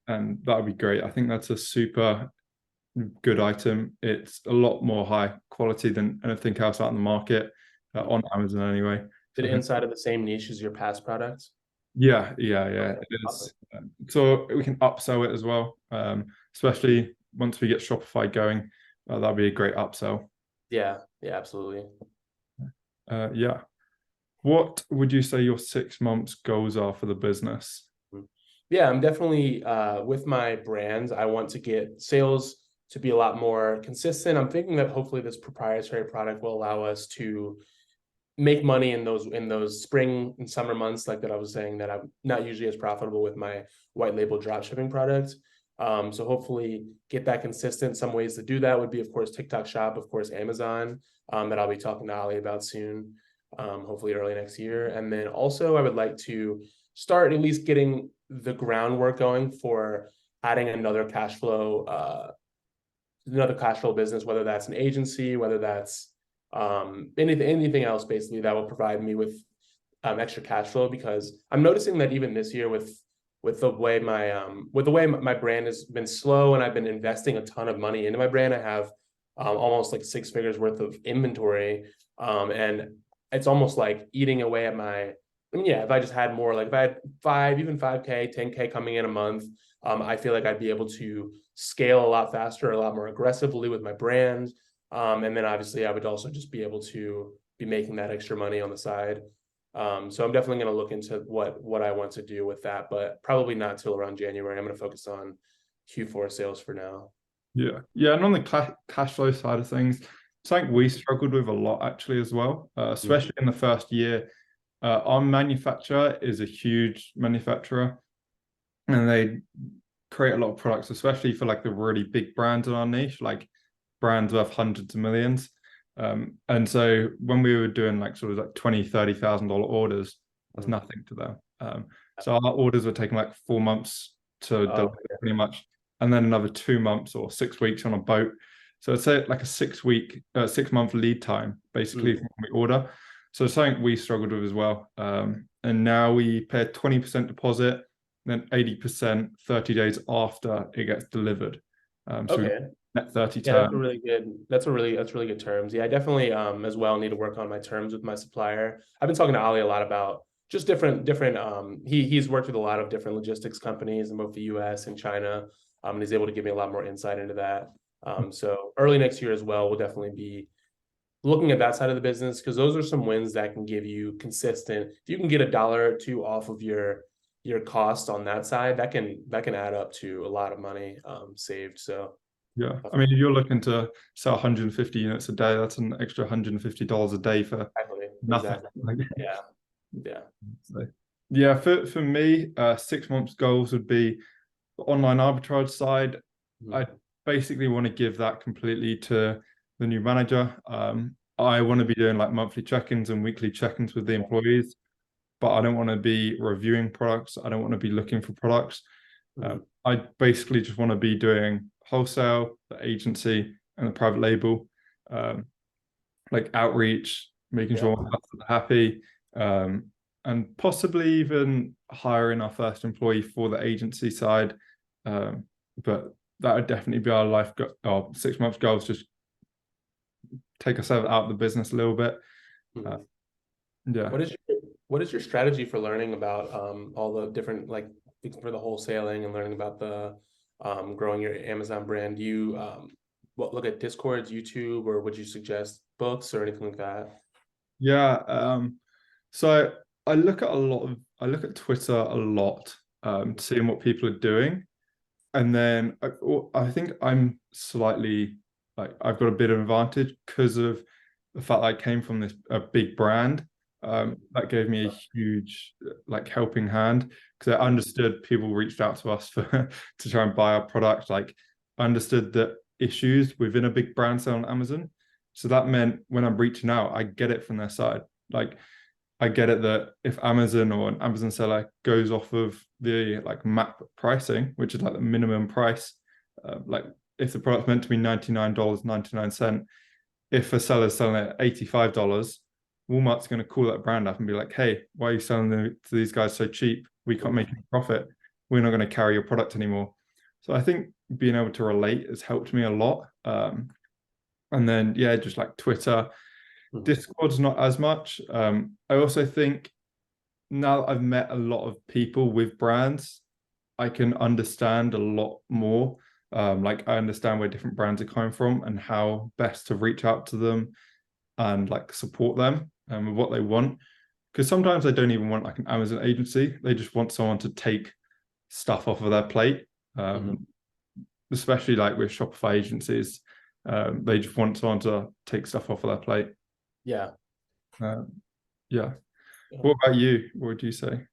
and that would be great. I think that's a super good item. It's a lot more high quality than anything else out in the market on Amazon anyway. Is it inside of the same niche as your past products? Yeah, it is. So we can upsell it as well, especially once we get Shopify going. That'll be a great upsell. Yeah, absolutely. Yeah. What would you say your 6 months goals are for the business? Yeah, I'm definitely with my brands. I want to get sales to be a lot more consistent. I'm thinking that hopefully this proprietary product will allow us to make money in those spring and summer months, like that I was saying, that I'm not usually as profitable with my white label dropshipping product. So hopefully get that consistent. Some ways to do that would be, of course, TikTok Shop, of course, Amazon, that I'll be talking to Ali about soon, hopefully early next year. And then also I would like to start at least getting the groundwork going for adding another cash flow business, whether that's an agency, whether that's anything else basically that will provide me with extra cash flow, because I'm noticing that even this year with the way my brand has been slow and I've been investing a ton of money into my brand, I have almost like 6 figures worth of inventory, and it's almost like eating away at my. I mean, yeah, if I just had more, like if I had even 5K, 10K coming in a month, I feel like I'd be able to scale a lot faster, a lot more aggressively with my brand. And then obviously I would also just be able to be making that extra money on the side. So I'm definitely going to look into what I want to do with that, but probably not till around January. I'm going to focus on Q4 sales for now. Yeah. And on the cash flow side of things, something we struggled with a lot actually as well, especially in the first year. Our manufacturer is a huge manufacturer, and they create a lot of products, especially for like the really big brands in our niche, like brands worth hundreds of millions. And so when we were doing like sort of like $20,000-$30,000 orders, that's nothing to them. So our orders were taking like 4 months to deliver pretty much, and then another 2 months or 6 weeks on a boat. So I'd say like a 6-month lead time basically from when we order. So it's something we struggled with as well. And now we pay a 20% deposit, then 80% 30 days after it gets delivered. So net 30 terms. That's really good terms. Yeah, I definitely as well need to work on my terms with my supplier. I've been talking to Ali a lot about just different he's worked with a lot of different logistics companies in both the US and China. And he's able to give me a lot more insight into that. So early next year as well, we'll definitely be looking at that side of the business, because those are some wins that can give you consistent. If you can get $1 or $2 off of your cost on that side, that can add up to a lot of money saved. So yeah, I mean, if you're looking to sell 150 units a day, that's an extra $150 a day for nothing. Exactly. Yeah. So, yeah, for me, 6 months goals would be the online arbitrage side. I basically want to give that completely to the new manager. I want to be doing like monthly check-ins and weekly check-ins with the employees, but I don't want to be reviewing products. I don't want to be looking for products. I basically just want to be doing wholesale, the agency, and the private label, like outreach, making Yeah. sure our customers are happy, and possibly even hiring our first employee for the agency side. But that would definitely be our our 6 months goals, just take ourselves out of the business a little bit. Mhm. Yeah. What is your strategy for learning about all the different, like, for the wholesaling and learning about the growing your Amazon brand? Do you look at Discords, YouTube, or would you suggest books or anything like that? Yeah. So I look at I look at Twitter a lot, seeing what people are doing. And then I think I'm slightly like I've got a bit of advantage because of the fact that I came from this a big brand. That gave me a huge like helping hand because I understood people reached out to us for to try and buy our product. Like I understood the issues within a big brand sale on Amazon. So that meant when I'm reaching out, I get it from their side. Like I get it that if Amazon or an Amazon seller goes off of the like map pricing, which is like the minimum price, like if the product's meant to be $99.99, if a seller's selling it at $85, Walmart's going to call that brand up and be like, hey, why are you selling them to these guys so cheap? We can't make any profit. We're not going to carry your product anymore. So I think being able to relate has helped me a lot. And then, yeah, just like Twitter, Mhm. Discord's not as much. I also think now that I've met a lot of people with brands, I can understand a lot more. Like I understand where different brands are coming from and how best to reach out to them and like support them with what they want. Because sometimes they don't even want like an Amazon agency; they just want someone to take stuff off of their plate. Mhm. Especially like with Shopify agencies, they just want someone to take stuff off of their plate. Yeah. Um, yeah. Yeah. What about you? What would you say?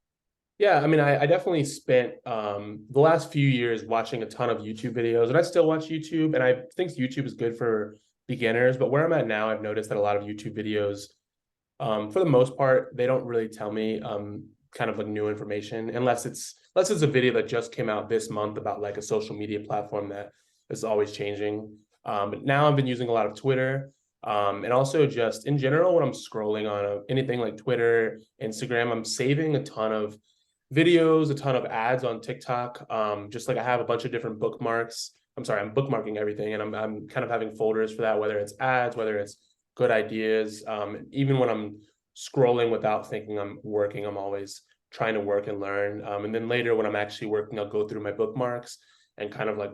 Yeah, I mean, I definitely spent the last few years watching a ton of YouTube videos, and I still watch YouTube, and I think YouTube is good for beginners. But where I'm at now, I've noticed that a lot of YouTube videos, for the most part, they don't really tell me kind of like new information unless it's a video that just came out this month about like a social media platform that is always changing. But now I've been using a lot of Twitter. And also just in general, when I'm scrolling on anything like Twitter, Instagram, I'm saving a ton of videos, a ton of ads on TikTok. Just like I have a bunch of different bookmarks. I'm sorry, I'm bookmarking everything, and I'm kind of having folders for that, whether it's ads, whether it's good ideas. Even when I'm scrolling without thinking I'm working, I'm always trying to work and learn. And then later when I'm actually working, I'll go through my bookmarks and kind of like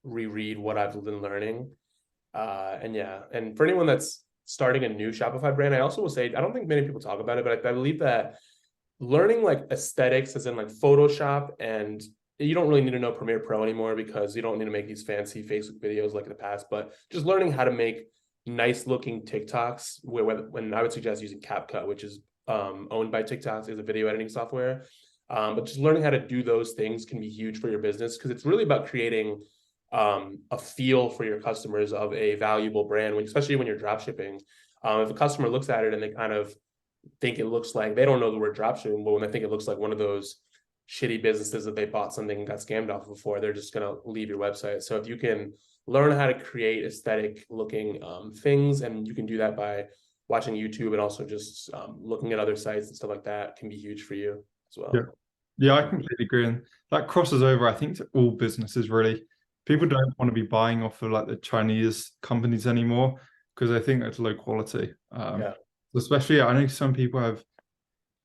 reread what I've been learning. And yeah, and for anyone that's starting a new Shopify brand, I also will say I don't think many people talk about it, but I believe that learning like aesthetics, as in like Photoshop, and you don't really need to know Premiere Pro anymore because you don't need to make these fancy Facebook videos like in the past, but just learning how to make nice looking TikToks, when I would suggest using CapCut, which is owned by TikTok, is a video editing software. But just learning how to do those things can be huge for your business because it's really about creating a feel for your customers of a valuable brand, especially when you're drop shipping. If a customer looks at it and they kind of think it looks like, they don't know the word dropshipping, but when they think it looks like one of those shitty businesses that they bought something and got scammed off before, they're just gonna leave your website. So if you can learn how to create aesthetic looking things, and you can do that by watching YouTube and also just looking at other sites and stuff like that, can be huge for you as Yeah. well. Yeah, I completely agree. And that crosses over, I think, to all businesses really. People don't want to be buying off of like the Chinese companies anymore because I think it's low quality. Yeah. Especially, I know some people have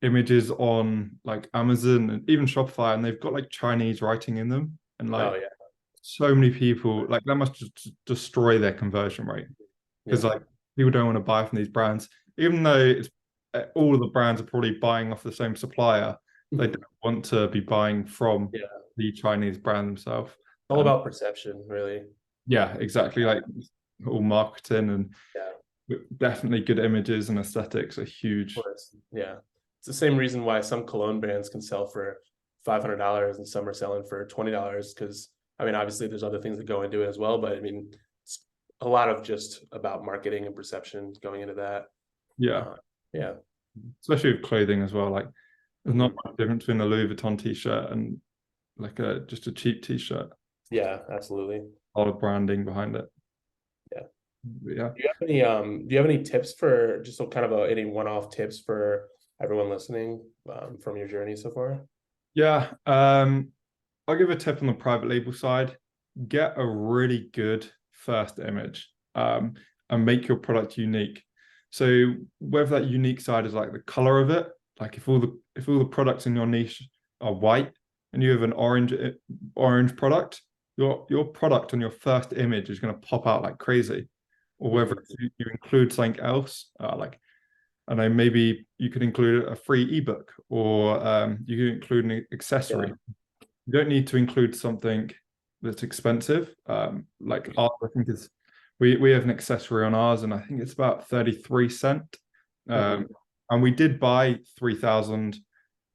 images on like Amazon and even Shopify, and they've got like Chinese writing in them. And Oh like yeah. so many people, like that must just destroy their conversion rate because Yeah. like people don't want to buy from these brands, even though it's all of the brands are probably buying off the same supplier. They Mhm. don't want to be buying from Yeah. the Chinese brand themselves. All about perception, really. Yeah, exactly. Like all marketing and Yeah. definitely good images and aesthetics are huge. Course. Yeah. It's the same reason why some cologne brands can sell for $500 and some are selling for $20. Because I mean, obviously there's other things that go into it as well, but I mean, it's a lot of just about marketing and perception going into that. Yeah, Uh, yeah. especially with clothing as well. Like there's not Mhm. much difference between a Louis Vuitton t-shirt and like a just a cheap t-shirt. Yeah, absolutely. A lot of branding behind it. Yeah. Yeah. Do you have any tips for just kind of any one-off tips for everyone listening from your journey so far? Yeah. I'll give a tip on the private label side. Get a really good first image, and make your product unique. So whether that unique side is like the color of it, like if all the products in your niche are white and you have an orange product, your product on your first image is going to pop out like crazy. Or whether Mhm. you include something else, like I know maybe you could include a free ebook, or you could include an Yeah. accessory. You don't need to include something that's expensive. Like ours, I think is we have an accessory on ours, and I think it's about 33 cent. Mhm. And we did buy 3,000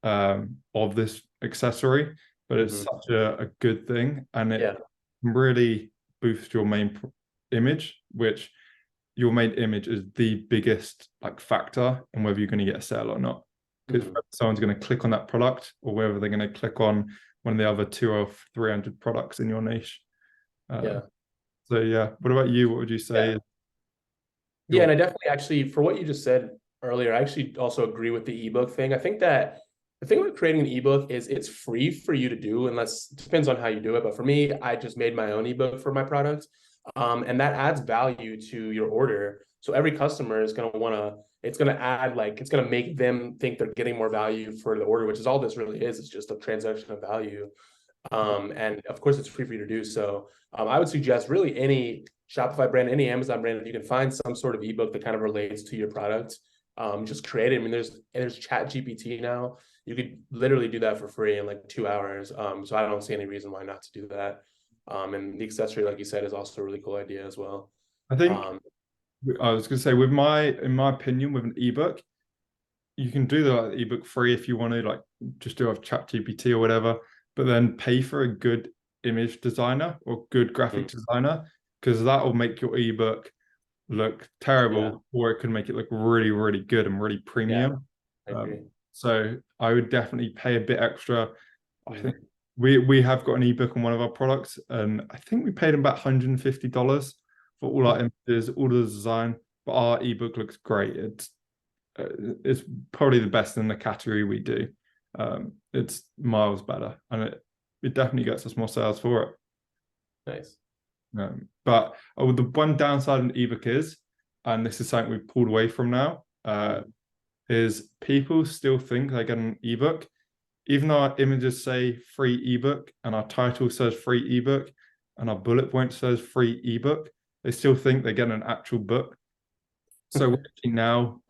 of this accessory, but it's Mhm. such a good thing, and it Yeah. really boosts your main image, which your main image is the biggest like factor in whether you're going to get a sale or not. Because Mhm. someone's going to click on that product, or whether they're going to click on one of the other 2 or 300 products in your niche. Yeah. So yeah, what about you? What would you say Yeah. is Yeah, and your I definitely actually, for what you just said earlier, I actually also agree with the ebook thing. I think that the thing with creating an ebook is it's free for you to do, unless it depends on how you do it. But for me, I just made my own ebook for my product. And that adds value to your order. So every customer is going to want to, it's going to add, like, it's going to make them think they're getting more value for the order, which is all this really is. It's just a transaction of value. And of course, it's free for you to do so. I would suggest really any Shopify brand, any Amazon brand, if you can find some sort of ebook that kind of relates to your product, just create it. I mean, there's Chat GPT now. You could literally do that for free in like 2 hours. So I don't see any reason why not to do that. And the accessory, like you said, is also a really cool idea as well. I think Um, I was going to say with in my opinion, with an ebook, you can do the like, ebook free if you want to, like just do a chat GPT or whatever, but then pay for a good image designer or good graphic mm, designer, because that will make your ebook look yeah, terrible, or it can make it look really, really good and really yeah, premium. I agree. So I would definitely pay a bit extra. I think Mm, we have got an ebook on one of our products, and I think we paid about $150 for all our mm, images, all the design. But our ebook looks great. Uh, it's probably the best in the category we do. It's miles better, and it definitely gets us more sales for it. nice. But the one downside in ebook is, and this is something we've pulled away from now, Mm, is people still think they get an ebook, even though our images say free ebook and our title says free ebook and our bullet point says free ebook. They still think they get an actual book. So we're actually now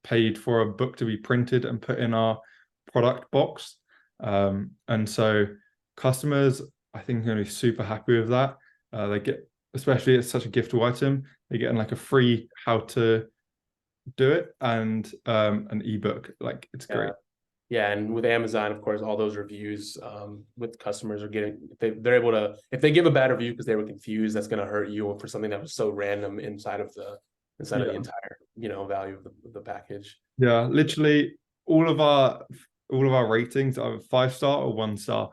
paid for a book to be printed and put in our product box. And so customers, I think, are going to be super happy with that. They get, especially it's such a giftable item, they get like a free how to do it and an ebook. Like it's yeah. great. Yeah, and with Amazon, of course, all those reviews with customers are getting, they're able to, if they give a bad review because they were confused, that's going to hurt you for something that was so random inside of the Yeah. entire, value of the package. Yeah. Literally all of our ratings are 5 star or 1 star.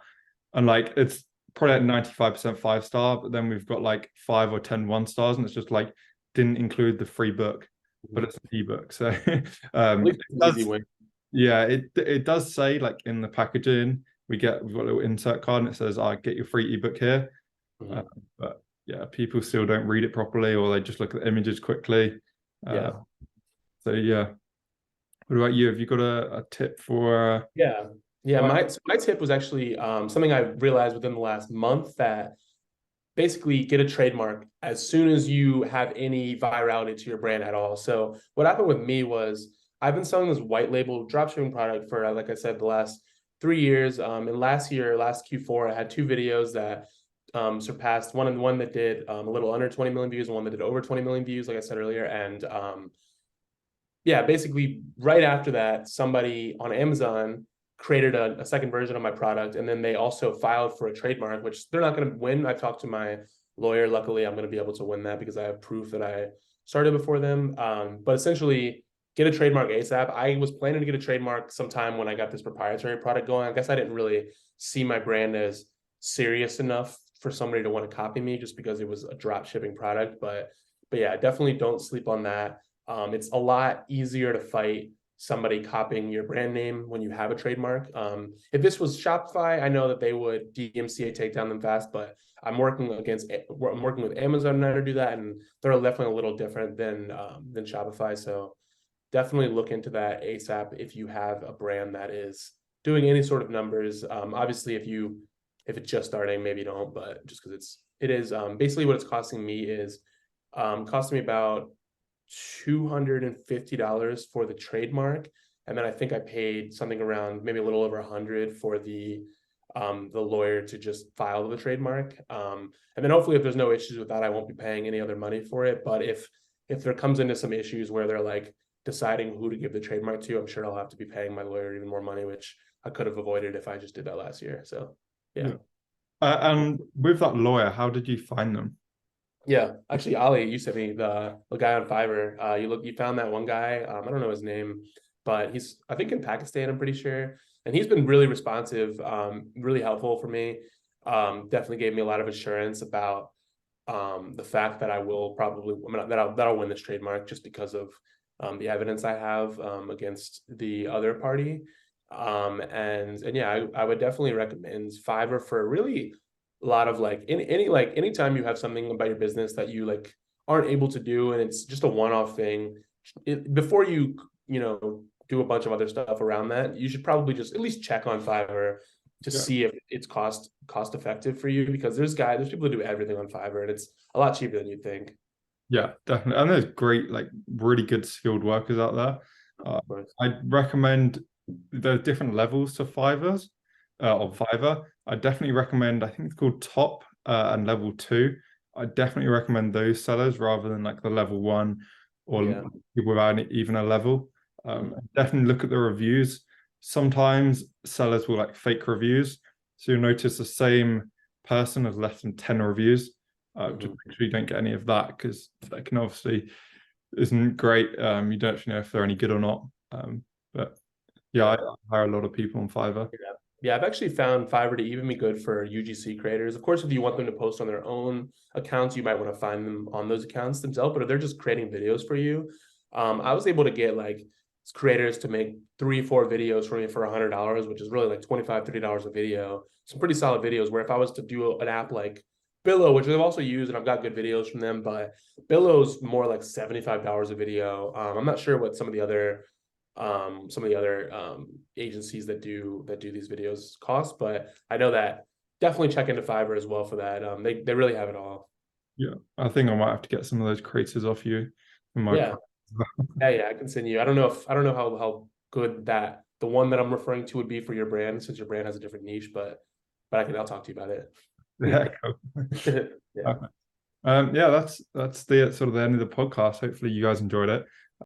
And like it's probably at 95% 5 star, but then we've got like 5 or 10 1 stars, and it's just like didn't include the free book, but Mhm. it's an ebook. So At it least it's an easy does, win. yeah, it does say like in the packaging, we've got a little insert card and it says, I get your free ebook here. Uh, Mhm. but yeah, people still don't read it properly, or they just look at the images quickly. Uh, Yeah. so yeah. What about you? Have you got a tip for Yeah. Yeah. like My tip was actually something I realized within the last month, that basically get a trademark as soon as you have any virality to your brand at all. So what happened with me was I've been selling this white label dropshipping product for, like I said, the last 3 years. And last year, last Q4, I had two videos that surpassed one that did a little under 20 million views, and one that did over 20 million views, like I said earlier. And yeah, basically right after that, somebody on Amazon created a second version of my product, and then they also filed for a trademark, which they're not going to win. I talked to my lawyer. Luckily, I'm going to be able to win that because I have proof that I started before them. But essentially, get a trademark ASAP. I was planning to get a trademark sometime when I got this proprietary product going. I guess I didn't really see my brand as serious enough for somebody to want to copy me just because it was a drop shipping product. But But yeah, definitely don't sleep on that. It's a lot easier to fight somebody copying your brand name when you have a trademark. If this was Shopify, I know that they would DMCA take down them fast, but I'm working with Amazon now to do that, and they're definitely a little different than Shopify. So definitely look into that ASAP if you have a brand that is doing any sort of numbers. Obviously, if it's just starting, maybe don't, but just because it is basically what it's costing me is costing me about $250 for the trademark, and then I think I paid something around maybe a little over 100 for the lawyer to just file the trademark. And then hopefully if there's no issues with that, I won't be paying any other money for it. But if there comes into some issues where they're like deciding who to give the trademark to, I'm sure I'll have to be paying my lawyer even more money, which I could have avoided if I just did that last year. So yeah. And with that lawyer, how did you find them? Yeah, actually, Oli, you sent me the guy on Fiverr. You found that one guy. I don't know his name, but he's I think in Pakistan, I'm pretty sure, and he's been really responsive, really helpful for me. Definitely gave me a lot of assurance about the fact that I will probably that I'll win this trademark just because of the evidence I have against the other party. And yeah, I would definitely recommend Fiverr for really a lot of like anytime you have something about your business that you like aren't able to do and it's just a one-off thing, before you do a bunch of other stuff around that, you should probably just at least check on Fiverr to see if it's cost effective for you, because there's people who do everything on Fiverr and it's a lot cheaper than you'd think. Yeah, definitely. And there's great, like really good skilled workers out there. I'd recommend there are different levels to Fiverr's of Fiverr. I definitely recommend, I think it's called top and level 2. I definitely recommend those sellers rather than like the level 1 or without even a level. Definitely look at the reviews. Sometimes sellers will like fake reviews. So you'll notice the same person has less than 10 reviews. Just make sure you don't get any of that, because that can obviously isn't great. You don't actually know if they're any good or not. But yeah, I hire a lot of people on Fiverr. Yeah, I've actually found Fiverr to even be good for UGC creators. Of course, if you want them to post on their own accounts, you might want to find them on those accounts themselves. But if they're just creating videos for you, I was able to get like creators to make 3-4 videos for me for $100, which is really like $25-$30 a video. Some pretty solid videos. Where if I was to do an app like Billow, which I've also used and I've got good videos from them, but Billow's more like $75 a video. I'm not sure what some of the other agencies that do these videos cost, but I know that definitely check into Fiverr as well for that. They really have it all. Yeah, I think I might have to get some of those creators off you. Yeah, I can send you. I don't know how good that the one that I'm referring to would be for your brand, since your brand has a different niche, but I'll talk to you about it. Yeah, cool. Yeah, that's the sort of the end of the podcast. Hopefully you guys enjoyed it.